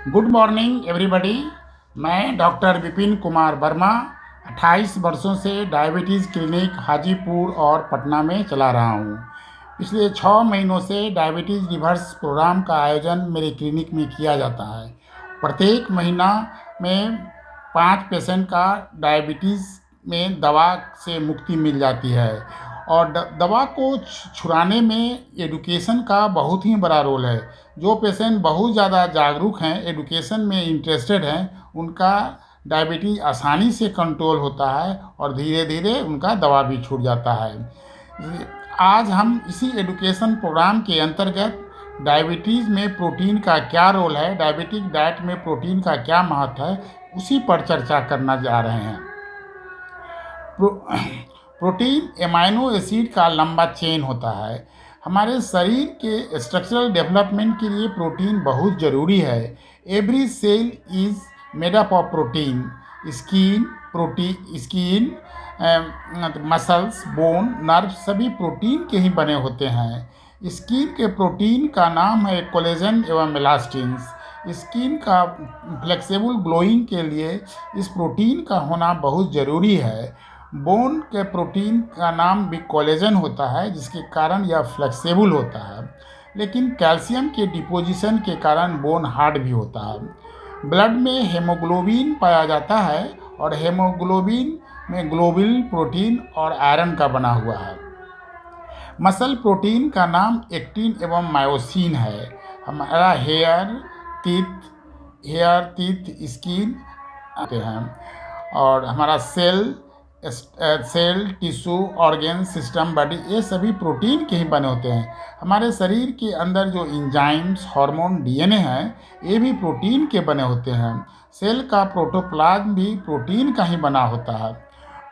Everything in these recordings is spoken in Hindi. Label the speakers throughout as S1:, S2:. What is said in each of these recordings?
S1: Good morning everybody. मैं डॉक्टर विपिन कुमार वर्मा 28 वर्षों से डायबिटीज़ क्लिनिक हाजीपुर और पटना में चला रहा हूँ। पिछले 6 महीनों से डायबिटीज़ रिवर्स प्रोग्राम का आयोजन मेरे क्लिनिक में किया जाता है। प्रत्येक महीना में 5 पेशेंट का डायबिटीज़ में दवा से मुक्ति मिल जाती है और दवा को छुड़ाने में एडुकेशन का बहुत ही बड़ा रोल है। जो पेशेंट बहुत ज़्यादा जागरूक हैं, एडुकेशन में इंटरेस्टेड हैं, उनका डायबिटीज़ आसानी से कंट्रोल होता है और धीरे धीरे उनका दवा भी छूट जाता है। आज हम इसी एडुकेशन प्रोग्राम के अंतर्गत डायबिटीज़ में प्रोटीन का क्या रोल है, डायबिटिक डाइट में प्रोटीन का क्या महत्व है, उसी पर चर्चा करना जा रहे हैं। प्रोटीन एमाइनो एसिड का लंबा चेन होता है। हमारे शरीर के स्ट्रक्चरल डेवलपमेंट के लिए प्रोटीन बहुत ज़रूरी है। Every cell is made up of protein. Skin, muscles, bone, nerve सभी प्रोटीन के ही बने होते हैं। स्किन के प्रोटीन का नाम है कोलेजन एवं इलास्टिन्स। स्किन का फ्लेक्सिबल ग्लोइंग के लिए इस प्रोटीन का होना बहुत ज़रूरी है। बोन के प्रोटीन का नाम भी कोलेजन होता है, जिसके कारण यह फ्लेक्सिबल होता है, लेकिन कैल्शियम के डिपोजिशन के कारण बोन हार्ड भी होता है। ब्लड में हेमोग्लोबिन पाया जाता है और हेमोग्लोबिन में ग्लोबुल प्रोटीन और आयरन का बना हुआ है। मसल प्रोटीन का नाम एक्टिन एवं मायोसिन है। हमारा हेयर, टीथ, स्किन आते हैं और हमारा cell, tissue, organ, system, body, ये सभी प्रोटीन के ही बने होते हैं। हमारे शरीर के अंदर जो इंजाइम्स, हार्मोन, डीएनए हैं, ये भी प्रोटीन के बने होते हैं। सेल का प्रोटोप्लाज्म भी प्रोटीन का ही बना होता है।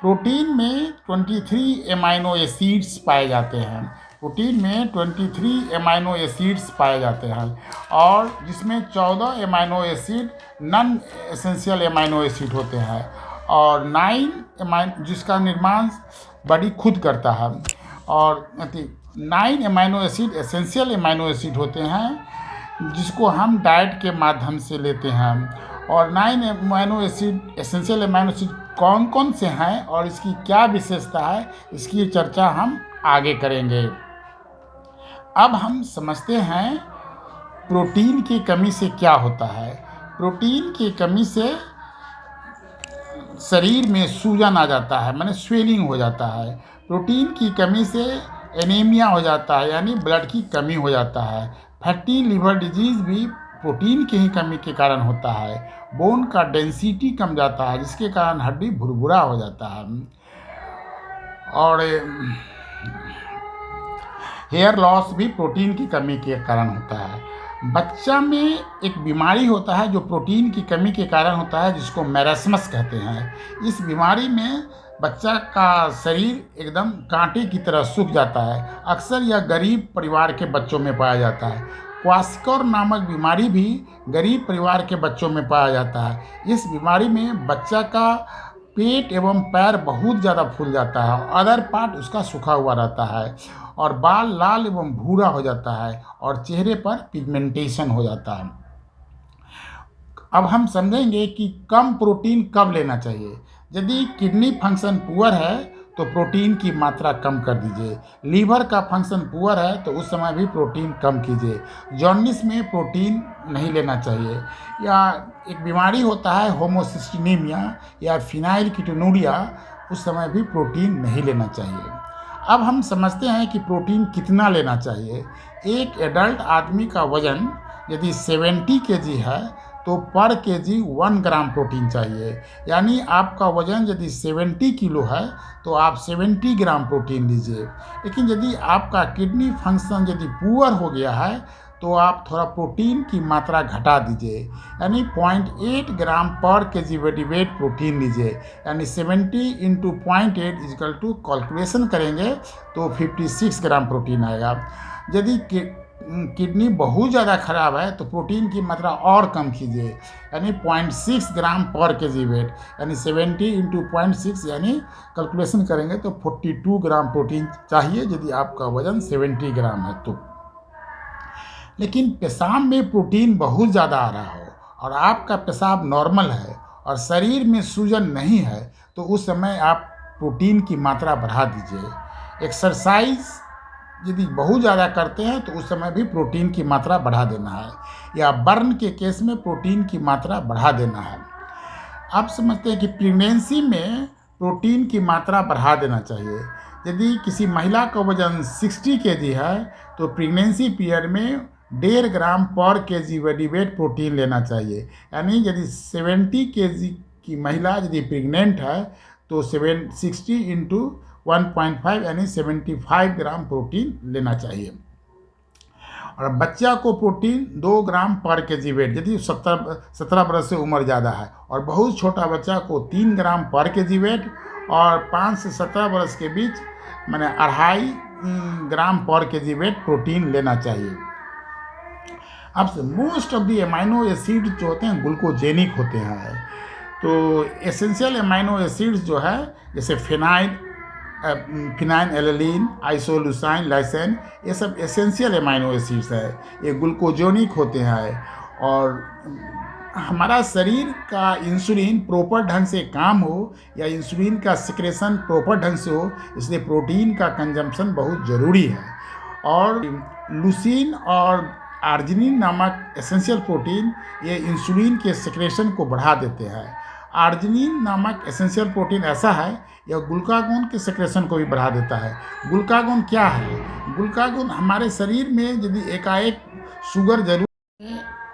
S1: प्रोटीन में 23 एमाइनो एसिड्स पाए जाते हैं। प्रोटीन में 23 एमाइनो एसिड्स पाए जाते हैं और जिसमें 14 amino acid non essential amino acid होते हैं और 9 जिसका निर्माण बॉडी खुद करता है और 9 amino acid essential amino acid होते हैं, जिसको हम डाइट के माध्यम से लेते हैं। और 9 amino acid essential amino acid कौन कौन से हैं और इसकी क्या विशेषता है, इसकी चर्चा हम आगे करेंगे। अब हम समझते हैं प्रोटीन की कमी से क्या होता है। प्रोटीन की कमी से शरीर में सूजन आ जाता है, माने स्वेलिंग हो जाता है। प्रोटीन की कमी से एनीमिया हो जाता है, यानी ब्लड की कमी हो जाता है। फैटी लिवर डिजीज़ भी प्रोटीन की ही कमी के कारण होता है। बोन का डेंसिटी कम जाता है, जिसके कारण हड्डी भुरभुरा हो जाता है और हेयर लॉस भी प्रोटीन की कमी के कारण होता है। बच्चा में एक बीमारी होता है जो प्रोटीन की कमी के कारण होता है, जिसको मैरास्मस कहते हैं। इस बीमारी में बच्चा का शरीर एकदम कांटे की तरह सूख जाता है। अक्सर यह गरीब परिवार के बच्चों में पाया जाता है। क्वास्कर नामक बीमारी भी गरीब परिवार के बच्चों में पाया जाता है। इस बीमारी में बच्चा का पेट एवं पैर बहुत ज़्यादा फूल जाता है, अदर पार्ट उसका सूखा हुआ रहता है और बाल लाल एवं भूरा हो जाता है और चेहरे पर पिगमेंटेशन हो जाता है। अब हम समझेंगे कि कम प्रोटीन कब लेना चाहिए। यदि किडनी फंक्शन पुअर है तो प्रोटीन की मात्रा कम कर दीजिए। लीवर का फंक्शन पुअर है तो उस समय भी प्रोटीन कम कीजिए। जॉन्डिस में प्रोटीन नहीं लेना चाहिए। या एक बीमारी होता है होमोसिस्टिनीमिया या फिनाइलकीटोनुरिया, उस समय भी प्रोटीन नहीं लेना चाहिए। अब हम समझते हैं कि प्रोटीन कितना लेना चाहिए। एक एडल्ट आदमी का वज़न यदि 70 केजी है तो पर केजी 1 ग्राम प्रोटीन चाहिए। यानी आपका वज़न यदि 70 किलो है तो आप 70 ग्राम प्रोटीन लीजिए। लेकिन यदि आपका किडनी फंक्शन यदि पुअर हो गया है तो आप थोड़ा प्रोटीन की मात्रा घटा दीजिए, यानी 0.8 ग्राम पर केजी बॉडी वेट प्रोटीन लीजिए। यानी 70 इंटू 0.8 इजकल टू कैलकुलेशन करेंगे तो 56 ग्राम प्रोटीन आएगा। यदि किडनी बहुत ज़्यादा ख़राब है तो प्रोटीन की मात्रा और कम कीजिए, यानी 0.6 ग्राम पर केजी वेट, यानी 70 इंटू 0.6 यानी कैलकुलेशन करेंगे तो 42 ग्राम प्रोटीन चाहिए यदि आपका वज़न 70 ग्राम है तो। लेकिन पेशाब में प्रोटीन बहुत ज़्यादा आ रहा हो और आपका पेशाब नॉर्मल है और शरीर में सूजन नहीं है तो उस समय आप प्रोटीन की मात्रा बढ़ा दीजिए। एक्सरसाइज यदि बहुत ज़्यादा करते हैं तो उस समय भी प्रोटीन की मात्रा बढ़ा देना है, या बर्न के केस में प्रोटीन की मात्रा बढ़ा देना है। आप समझते हैं कि प्रेगनेंसी में प्रोटीन की मात्रा बढ़ा देना चाहिए। यदि किसी महिला का वजन 60 केजी है तो प्रेगनेंसी पीरियड में 1.5 ग्राम पर केजी बॉडी वेट प्रोटीन लेना चाहिए। यानी यदि 70 केजी की महिला यदि प्रेग्नेंट है तो 60 इंटू 1.5 यानी 75 ग्राम प्रोटीन लेना चाहिए। और बच्चा को प्रोटीन 2 ग्राम पर केजी वेट यदि 17 बरस से उम्र ज़्यादा है, और बहुत छोटा बच्चा को 3 ग्राम पर केजी वेट, और 5 से 17 बरस के बीच मैंने 2.5 ग्राम पर केजी वेट प्रोटीन लेना चाहिए। अब most of the amino acid जो होते हैं ग्लूकोजेनिक होते हैं। तो एसेंशियल अमाइनो एसिड्स जो है जैसे फिनाइन एलेलिन, आइसोल्यूसाइन, लाइसेन, ये सब एसेंशियल अमाइनो एसिड्स है, ये ग्लूकोजेनिक होते हैं। और हमारा शरीर का इंसुलिन प्रॉपर ढंग से काम हो या इंसुलिन का सिक्रेशन प्रॉपर ढंग से हो, इसलिए प्रोटीन का कंजम्पशन बहुत ज़रूरी है। और लुसीन और आर्जिनिन नामक एसेंशियल प्रोटीन ये इंसुलिन के सिक्रेशन को बढ़ा देते हैं। आर्जिनिन नामक एसेंशियल प्रोटीन ऐसा है, यह ग्लूकागोन के सिक्रेशन को भी बढ़ा देता है। ग्लूकागोन क्या है? ग्लूकागोन हमारे शरीर में यदि एकाएक शुगर जरूर,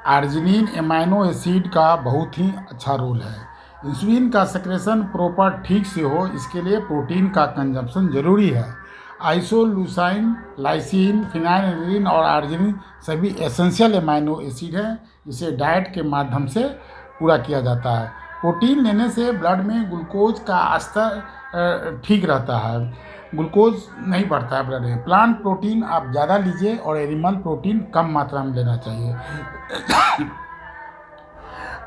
S1: आर्जिनिन एमाइनो एसिड का बहुत ही अच्छा रोल है। इंसुलिन का सिक्रेशन प्रॉपर ठीक से हो, इसके लिए प्रोटीन का कंजम्पशन जरूरी है। आइसोल्यूसाइन, लाइसिन, फिनाइलिन और आर्जिनिन सभी एसेंशियल एमाइनो एसिड हैं, जिसे डाइट के माध्यम से पूरा किया जाता है। प्रोटीन लेने से ब्लड में ग्लूकोज का स्तर ठीक रहता है, ग्लूकोज नहीं बढ़ता है ब्लड में। प्लांट प्रोटीन आप ज़्यादा लीजिए और एनिमल प्रोटीन कम मात्रा में लेना चाहिए।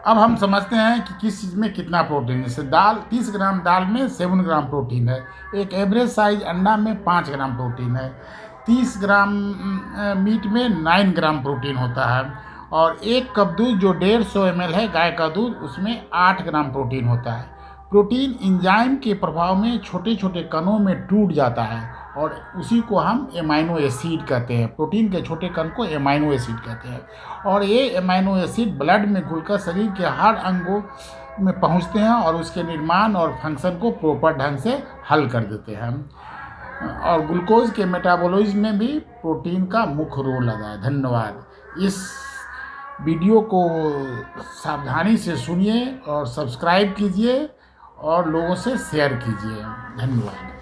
S1: अब हम समझते हैं कि किस चीज़ में कितना प्रोटीन है। जैसे दाल, 30 ग्राम दाल में 7 ग्राम प्रोटीन है। एक एवरेज साइज अंडा में 5 ग्राम प्रोटीन है। 30 ग्राम मीट में 9 ग्राम प्रोटीन होता है। और एक कप दूध जो 150 ml है गाय का दूध, उसमें 8 ग्राम प्रोटीन होता है। प्रोटीन एंजाइम के प्रभाव में छोटे छोटे कणों में टूट जाता है और उसी को हम एमाइनो एसिड कहते हैं। प्रोटीन के छोटे कण को एमाइनो एसिड कहते हैं। और ये एमाइनो एसिड ब्लड में घुलकर शरीर के हर अंगों में पहुंचते हैं और उसके निर्माण और फंक्शन को प्रॉपर ढंग से हल कर देते हैं। और ग्लूकोज के मेटाबॉलिज्म में भी प्रोटीन का मुख्य रोल अदा है। धन्यवाद। इस वीडियो को सावधानी से सुनिए और सब्सक्राइब कीजिए और लोगों से शेयर कीजिए। धन्यवाद।